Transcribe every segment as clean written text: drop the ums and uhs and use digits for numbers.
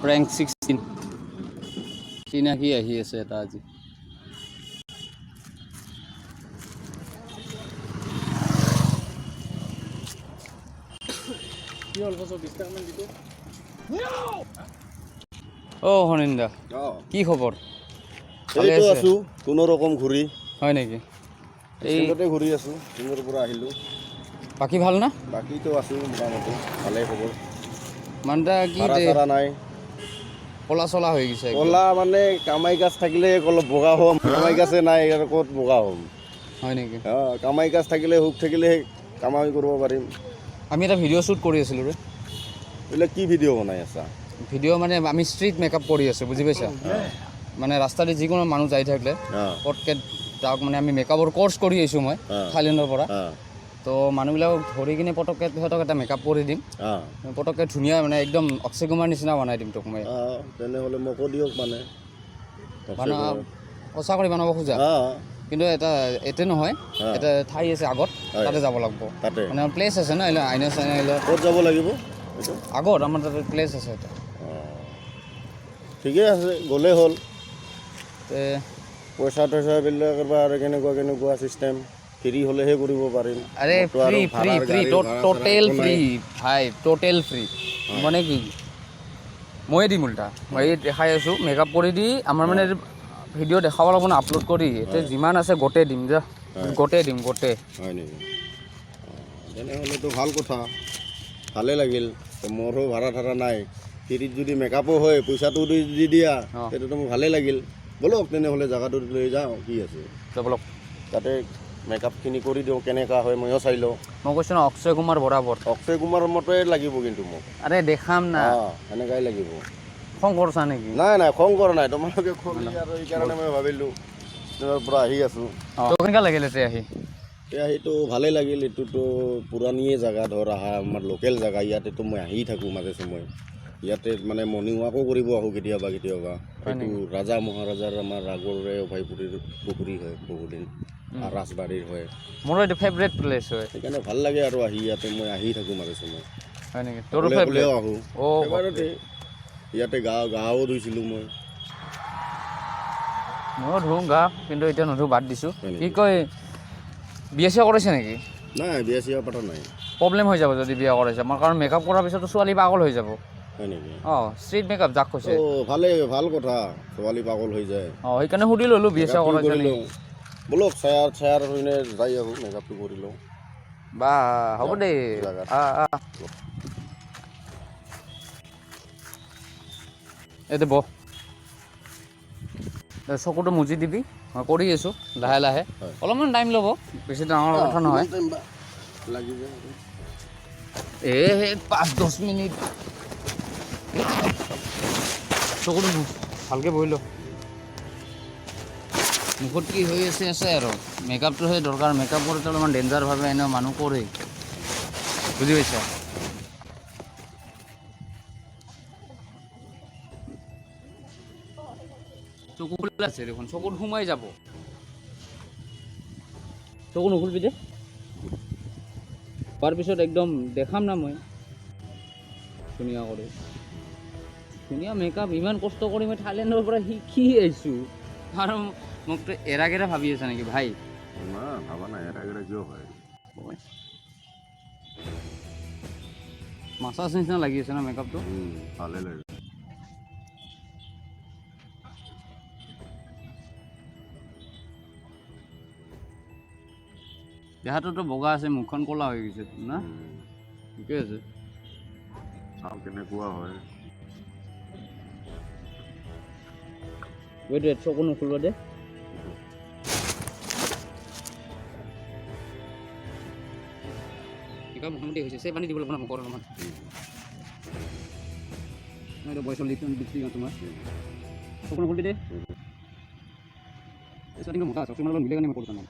Rank 16 চিনাকি আহি আছে এটা আজি কি হল বস 20 টাকা মান দিতো ও হনিন্দা কি খবৰ এইটো আছো কোনো ৰকম ঘূৰি হয় নেকি এইতে ঘূৰি আছো দিনৰ পৰা আহিলো বাকি ভাল না বাকি তো আছো মোটামুটি ভালে খবৰ মানটা কি তাৰা নাই কলা চলা হৈ গৈছে কলা মানে কামাই গাছ থাকিলে অলপ বগা হম কামাই গাছে নাই আৰু ক'ত বগা হম হয় নেকি কামাই গাছ থাকিলে হুক থাকিলে কামাই কৰিব পাৰিম আমি এটা ভিডিঅ' শ্বুট কৰি আছিলোঁ ৰে এইবিলাক কি ভিডিঅ' বনাই আছা ভিডিঅ' মানে আমি ষ্ট্ৰীট মেকআপ কৰি আছোঁ বুজি পাইছা মানে ৰাস্তাতে যিকোনো মানুহ যাই থাকিলে পটকে তাক মানে আমি মেকআপৰ কোৰ্চ কৰি আহিছোঁ মই থাইলেণ্ডৰ পৰা তো মানুহবিলাকক ধৰি কিনে পটককৈ সিহঁতক এটা মেকআপ কৰি দিম পটককৈ ধুনীয়া মানে একদম অক্ষয় কুমাৰ নিচিনা বনাই দিম তোক মই তেনেহ'লে মোকো দিয়ক মানে সঁচা কৰি বনাব খোজা কিন্তু এটা এতে নহয় এটা ঠাই আছে আগত তাতে যাব লাগিব মানে প্লেচ আছে ন আইনা চাইনা আহিলে ক'ত যাব লাগিব আগত আমাৰ তাতে প্লেচ আছে এটা ঠিকে আছে গ'লে হ'ল তে পইচা টইচাবিলাক আৰু কেনেকুৱা চিষ্টেম ফ্ৰী হ'লেহে কৰিব পাৰিম আৰে free free free total free ভাই টোটেল ফ্ৰী মানে কি ময়ে দিম উল্টা মই দেখাই আছোঁ মেকআপ কৰি দি আমাৰ মানে ভিডিঅ' দেখাব লাগিব না আপলোড কৰি এতিয়া যিমান আছে গোটেই দিম যা গোটেই দিম গোটেই হয় নেকি তেনেহ'লেতো ভাল কথা ভালে লাগিল মোৰো ভাড়া নাই ফ্ৰীত যদি মেকআপো হয় পইচাটো দি দিয়া তেতিয়াতো মোৰ ভালেই লাগিল বলক তেনেহ'লে জেগাটো লৈ যাওঁ কি আছে বলক তাতে মেকআপখিনি কৰি দিওঁ কেনেকুৱা হয় ময়ো চাই লওঁ মই কৈছোঁ ন অক্ষয় কুমাৰ বৰাবৰ অক্ষয় কুমাৰ মতে লাগিব কিন্তু মোক আৰে দেখাম না সেনেকুৱাই লাগিব খং কৰিছা নেকি নাই খং কৰা নাই তোমালোকে খৰি আৰু এইকাৰণে মই ভাবিলোঁ তোমাৰ পৰা আহি আছোঁ কেনেকুৱা লাগিল এতিয়া সেইটো ভালেই লাগিল এইটোতো পুৰণিয়ে জেগা ধৰ আহা আমাৰ লোকেল জেগা ইয়াতেতো মই আহি থাকোঁ মাজে সময়ে ইয়াতে মানে মৰ্ণিং ৱাকো কৰিব আহোঁ কেতিয়াবা এইটো ৰাজা মহাৰাজাৰ আমাৰ আগৰে অভয়পুৰীৰ পুখুৰী হয় বহুদিন ৰাজবাৰীৰ হয় মোৰ এইটো ফেভৰেট প্লেচ হয় সেইকাৰণে ভাল লাগে আৰু আহি ইয়াতে মই আহি থাকোঁ মাজে সময়ে হয় নেকি তোৰ ফেভৰেট আহোঁ এবাৰতে ইয়াতে গাও ধুইছিলোঁ মই ধুওঁ গা কিন্তু এতিয়া নধুওঁ বাদ দিছোঁ কি কয় বিয়া চিয়া কৰাইছে নেকি নাই বিয়া চিয়া পতা নাই প্ৰব্লেম হৈ যাব যদি বিয়া কৰাইছে আমাৰ কাৰণ মেকআপ কৰাৰ পিছতো ছোৱালী পাগল হৈ যাব হয় নেকি ষ্ট্ৰীট মেকআপ যাক কৈছে ভাল কথা ছোৱালী পাগল হৈ যায় সেইকাৰণে সুধি ল'লোঁ বিয়া চিয়া কৰাইছে নেকি বলক চায়াৰ হৈনে যাই আহোঁ মেকআপটো কৰি লওঁ বা হ'ব দেই এইটো বহ চকুটো মুজি দিবি মই কৰি আছোঁ লাহে লাহে অলপমান টাইম ল'ব বেছি ডাঙৰ কথা নহয় এই 5-10 মিনিট চকুটো ভালকৈ বহি ল মুখত কি হৈ আছে আৰু মেকআপটোহে দৰকাৰ মেকআপ কৰোঁতে অলপমান ডেঞ্জাৰভাৱে এনেও মানুহ কৰে বুজি পাইছা চকু খোলা আছে দেখোন চকুত সোমাই যাব চকু নুখুলবি দে হোৱাৰ পিছত একদম দেখাম না মই ধুনীয়া কৰি ধুনীয়া মেকআপ ইমান কষ্ট কৰি মই থাইলেণ্ডৰ পৰা শিকি আহিছোঁ আৰু মোকতো এৰাগেৰা ভাবি আছা নেকি ভাই ভাবা নাই এৰাগেৰা কিয় হয় মাছাজ নিচিনা লাগি আছে না মেকআপটো ভালে লাগে দেহাটোতো বগা আছে মুখখন ক'লা হৈ গৈছে না ঠিকে আছে কেনেকুৱা হয় চকু নুখুলিব দে মোটামুটি হৈছে পানী দিব লাগিব মুখৰ অলপমান বয়সৰ লিপি তোমাৰ চকু নুখুলি দে মোটা আছে তোমাৰ মিলে কাৰণে মই কৰোঁ তাৰমানে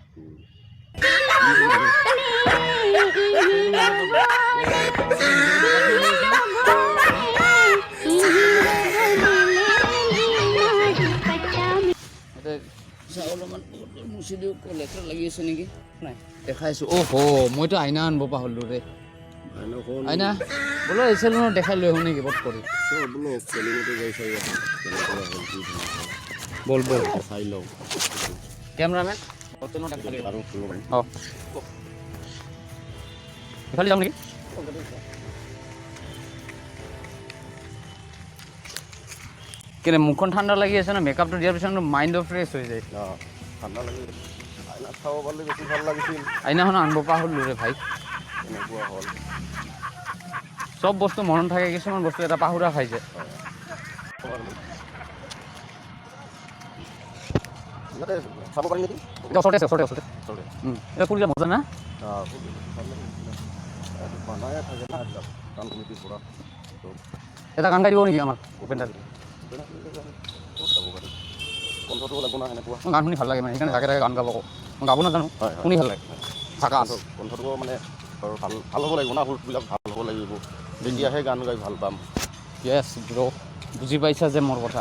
অলপমান মুচি দিওঁ লেতেৰা লাগি আছে নেকি নাই দেখাইছোঁ মইতো আইনা আনিব পাহৰিলোঁ ৰে এনেখন আইনা বোলো এই চেলুনত দেখাই লৈ আহোঁ নেকি বট কৰি বোলো চেলুনতে যাই চাই ইয়াতে কেনেকুৱা হ'ল কি ধুনীয়া বল বল চাই লওঁ কেমেৰামেন আৰু ফুৰিব পাৰিম অঁ ইফালে যাওঁ নেকি কেনে মুখখন ঠাণ্ডা লাগি আছে না মেকআপটো দিয়াৰ পিছত মাইণ্ডো ফ্ৰেছ হৈ যায় অঁ ঠাণ্ডা লাগি আইনা চাব পাৰিলে বেছি ভাল লাগিছিল আইনাখন আনিব পাহৰিলোঁ ৰে ভাই এনেকুৱা হ'ল চব বস্তু মনত থাকে কিছুমান বস্তু এটা পাহৰা খাই যায় ইয়াতে চাব পাৰিম নেকি এটা ওচৰতে আছে ওচৰতে এটা কৰিলে মজা না বনাই থাকে না এইবিলাক কাম কমিটিৰ পৰা এটা গান গাই দিব নেকি আমাক উপেন্দ্ৰ কণ্ঠটো লাগিব না সেনেকুৱা গান শুনি ভাল লাগে মানে সেইকাৰণে জাকে জাকে গান গাব মই গাব নাজানো শুনি ভাল লাগে থাকা আছে কণ্ঠটো মানে ভাল ভাল হ'ব লাগিব না সুৰবিলাক ভাল হ'ব লাগিব তেতিয়াহে গান গাই ভাল পাম য়েছ ব্ৰ বুজি পাইছা যে মোৰ কথা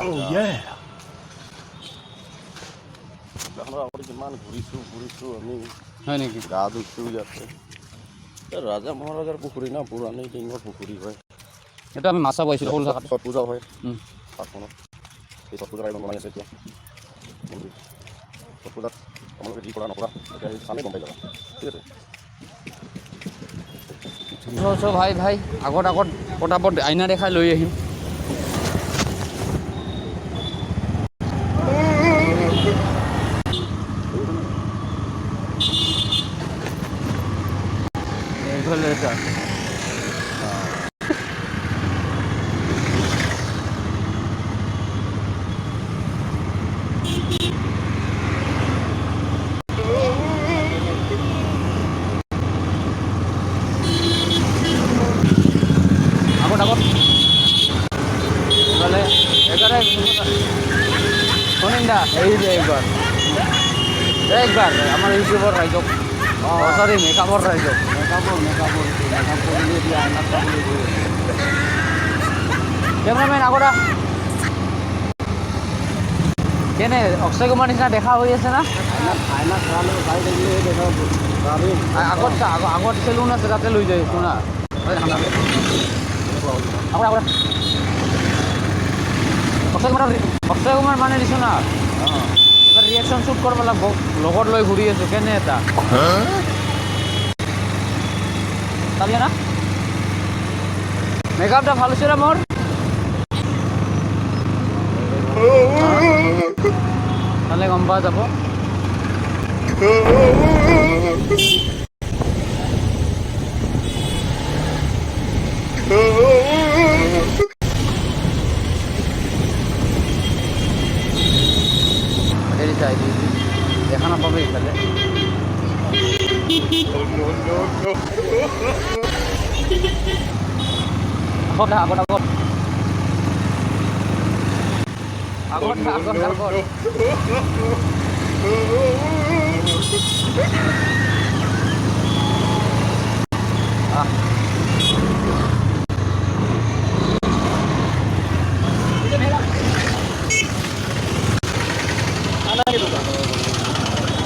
আগতে কিমান ঘূৰিছোঁ আমি হয় নেকি গা ধুইছোঁ ইয়াতে ৰাজা মহাৰাজাৰ পুখুৰী না পুৰণি দিনৰ পুখুৰী হয় এইটো আমি মাছ চাব আহিছিলোঁ সৰু থাকাত ছট পূজা হয় পাঠখনত এই ছট পূজাৰ বনাই আছে এতিয়া ছট পূজাত তোমালোকে যি কৰা নকৰা এতিয়া সেই চালে গম পাই যাবা ঠিক আছে ভাই ভাই আগত পটাপট আইনা দেখাই লৈ আহিম এটা আগত তাহলে এবারে শুনিন দা এই যে একবার আমার ইউটিউবর রাইজক সরি মেকআপর রাইজক ক্যামেরাম্যান আগরা কেনে অক্ষয় কুমার নিচিনা দেখা হৈ আছে না আগত চেলুন আছে তাতে লৈ যায় শুনা অক্ষয় কুমাৰ মানে দিছো না এবাৰ ৰিয়েকশ্যন শ্বুট কৰিব লাগিব লগত লৈ ঘূৰি আছো কেনে এটা চাবি না মেকআপটা ভাল হৈছে মোৰ তাহলে গম পোৱা যাব দেখা নাপাবে ইফালে আগত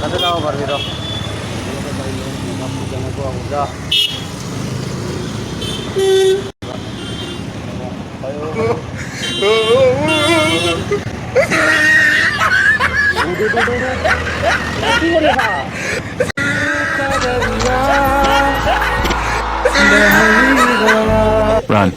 তাতে যাব পাৰবি ৰ Run.